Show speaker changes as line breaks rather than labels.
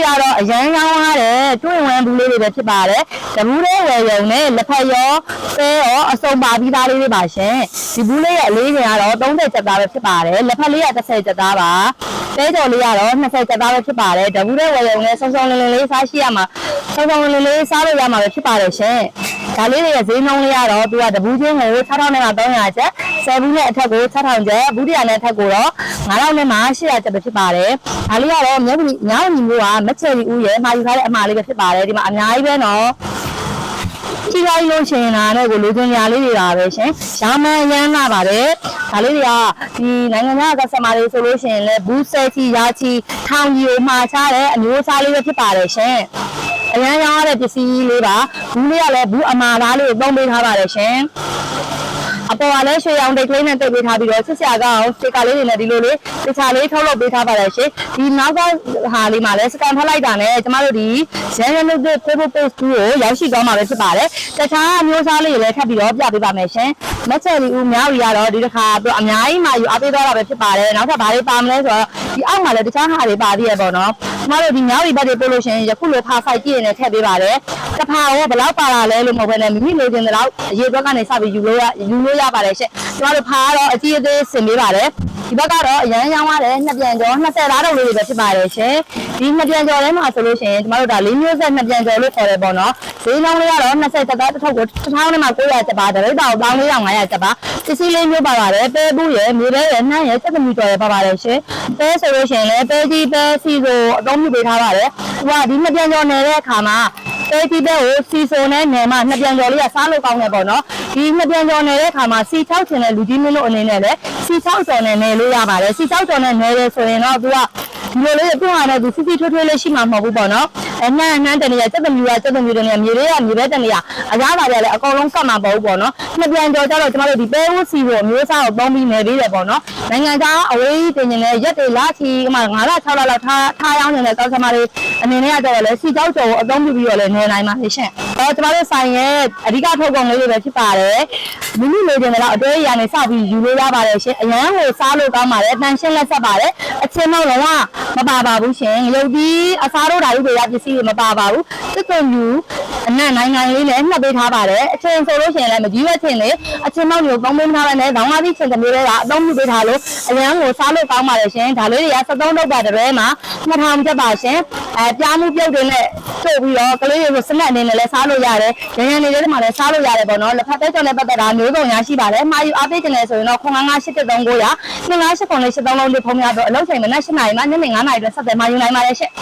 တွေကတော့အရန်ရောင်းရတယ်တွင်ဝမ်းဘူးလေးတွေပဲဖြစ်ပါတယ်တဘူးလေးဝယ်ရုံနဲ့လက်ဖက်ရောပဲရောအစုံပါပြီးသားလေးတွေပါရှင်ဒီဘူးလေးရဲ့အလေးချိန်ကတော့30ကျပ်သားပဲဖြစ်ပါတယ်လက်ဖက်လေးက30ကျပ်သားပါတဲကြော်လေးကတော့20ကျပ်သားပဲဖြစ်ပါတယ်တဘူးလေးဝယ်ရုံနဲ့စုံစုံလင်းလင်းလေးစားရှိရမှာစုံစုံလင်းလင်းလေးစားလို့ရမှာပဲဖြစ်ပါတယ်ရှင်ဒါလေးတွေရဲ့ဈေးနှုန်းလေးကတော့သူကတဘူးချင်းကို6000နဲ့300ကျပ်10ဘူးနဲ့အထက်ကို6000ကျပ်ဘူးတရားနဲ့အထက်ကိုတော့9000နဲ့800ကျပ်ပဲဖြစ်ပါတယ်ဒါလေးကတော့မြောက်ညီမျိုးကမချယ်ရီဦးရဲ့မှာယူထားတဲ့အမှားလေးပဲဖြစ်ပါတယ်ဒီမှာအများကြီးပဲနော်ကြီးလိုက်လို့ရှင်လာတဲ့ကိုလူချင်းညာလေးတွေပါပဲရှင်ရာမန်ရမ်းလာပါတယ်ဒါလေးတွေကဒီနိုင်ငံခြားကစတမာတွေဆိုလို့ရှိရင်လည်းဘူးဆဲချီရာချီထောင်ကြီးကိုမှာချတဲ့အမျိုးအစားလေးပဲဖြစ်ပါတယ်ရှင်အရန်ရောင်းရတဲ့ပစ္စည်းလေးပါဘူးလေးကလည်းဘူးအမာသားလေးကိုသုံးပေးထားပါတယ်ရှင်အပေါ်ကလည်းရွှေရောင်တိတ်ကလေးနဲ့တိတ်ပေးထားပြီးတော့စစ်စရာကောင်းစတစ်ကာလေးတွေနဲ့ဒီလိုလေးတခြားလေးထုတ်လုပ်ပေးထားပါတယ်ရှင်ဒီနောက်ကဟာလေးမှာလည်းစကန်ဖတ်လိုက်တာနဲ့ကျမတို့ဒီရန်ရန်တို့ Facebook page ကိုရောက်ရှိသွားမှာပဲဖြစ်ပါတယ်တခြားမျိုးစားလေးတွေလည်းထပ်ပြီးတော့ပြပေးပါမယ်ရှင်မက်ချယ်လီဦးမြောက်ရီကတော့ဒီတစ်ခါတော့အများကြီးမှယူအားပေးတော့တာပဲဖြစ်ပါတယ်နောက်ထပ်ဘာတွေပါမလဲဆိုတော့ဒီအောက်မှာလည်းတခြားဟာတွေပါသေးရပေါ့နော်ကျမတို့ဒီမြောက်ရီဘက်တွေပို့လို့ရှင်ယခုလိုဖာဆိုင်ကြည့်ရင်လည်းထည့်ပေးပါတယ်တစ်ဖာရောဘယ်လောက်ပါလာလဲလို့မဟုတ်ဘဲနဲ့မိမိလိုချင်တဲ့လောက်အရေးအတွက်ကနေစပြီးယူလို့ရပါတယ်ရှင်ကျမတို့ဖာကတော့အကြီးအသေးဆင်ပေးပါတယ်ဒီဘက်ကတော့အရန်ရောင်းရတယ်နှစ်ပြန်ကျော်20လားတုံလေးတွေပဲဖြစ်ပါတယ်ရှင်ဒီနှစ်ပြန်ကျော်ထဲမှာဆိုလို့ရှိရင်ကျမတို့ဒါ၄မျိုးဆက်နှစ်ပြန်ကျော်လို့ခေါ်တယ်ပေါ့နော်ဈေးနှုန်းလေးကတော့20ကျပ်သားတစ်ထုပ်ကို1000နဲ့မှ900ကျပ်ပါတရိတ်တောင်14500ကျပ်ပါပစ္စည်းလေးမျိုးပါပါတယ်ပဲဘူးရယ်မြေပဲရယ်နှမ်းရယ်စက်သမီကျော်ရယ်ပါပါတယ်ရှင်ပဲဆိုလို့ရှိရင်လည်းပဲကြီးပဲစီဆိုအသုံးပြုပေးထားပါတယ်ဟိုကဒီနှစ်ပြန်ကျော်နေတဲ့အခါမှာပဲကြီးပဲကိုစီဆိုနဲ့နယ်မှာနှစ်ပြန်ကျော်လေးကစားလို့ကောင်းတယ်ပေါ့နော်ဒီနှစ်ပြန်ကျော်နေတဲ့အခါမှာစီ6ချင်တဲ့လူကြီးမင်းတို့အနေနဲ့လည်းစီ6ကျော်နဲ့နယ်လို့ရပါတယ်စီ6ကျော်နဲ့နယ်တယ်ဆိုရင်တော့သူကဒီလိုလေးပြဟာနဲ့သူစီထွေးလေးရှိမှာမဟုတ်ဘူးပေါ့နော်နှမ်းတနေရစက်သမီးတနေရမြေလေးကမြေပဲတနေရအရားပါလည်းအကုန်လုံးကတ်မှာပေါ့ဘူးပေါ့နော်နှစ်ပြန်ကျော်ကြတော့ကျမတို့ဒီပဲဝစီကိုအမျိုးအစားကိုသုံးပြီးနယ်ပေးတယ်ပေါ့နော်နိုင်ငံခြားအဝေးတင်နေတဲ့ရက်တွေလာချီကမှ9လ6လလောက်ထားရောင်းနေတဲ့ကောက်သမားတွေအနေနဲ့ကတော့လည်းစီကြောက်ကျော်ကိုအသုံးပြုပြီးတော့လည်းနေနိုင်ပါလိမ့်ရှင်ကျမတို့ဆိုင်ရဲ့အဓိကထုတ်ကုန်လေးတွေပဲဖြစ်ပါတယ်မိမိလိုချင်တဲ့လောက်အသေးအရာနဲ့စပြီးယူလို့ရပါတယ်ရှင်အရန်ကိုစားလို့ကောင်းပါတယ်တန်ရှင်းလက်ဆက်ပါတယ်အချင်းတော့လုံးဝမပါပါဘူးရှင်ရုပ်ပြီးအစားတို့ဓာတ်တွေကပစ္စည်းတွေမပါပါဘူးစစ်ကွန်ယူအနက်နိုင်ငံလေးနဲ့နှပ်ပေးထားပါတယ်အချင်းဆိုလို့ရှိရင်လည်းမကြီးဝက်ချင်းလေအချင်းမောက်မျိုးသုံးပေးထားတယ်ခေါင်းသားပြီးချင်းတမျိုးတွေကအသုံးပြုပေးထားလို့အရန်ကိုစားလို့ကောင်းပါတယ်ရှင်ဒါလေးတွေက73လောက်ပါတပဲမှာ2000ကျပ်ပါရှင်ပြားမှုပြုတ်တွေနဲ့တို့ပြီးတော့ကလေးတွေကိုစနက်အနေနဲ့လည်းစားလို့ရတယ်ရန်နေတဲ့မှာလည်းစားလို့ရတယ်ပေါ့နော်လက်ဖက်သက်ကြော်နဲ့ပတ်သက်တာမျိုးစုံရရှိပါတယ်မှာယူအားပေးခြင်းလဲဆိုရင်တော့095839 2989 83လုံးလေးဖုန်းရတော့အလုပ်ချိန်မနက်7:00နာရီမှညနေ9:00နာရီပဲဆက်တယ်မှာယူနိုင်ပါတယ်ရှင့်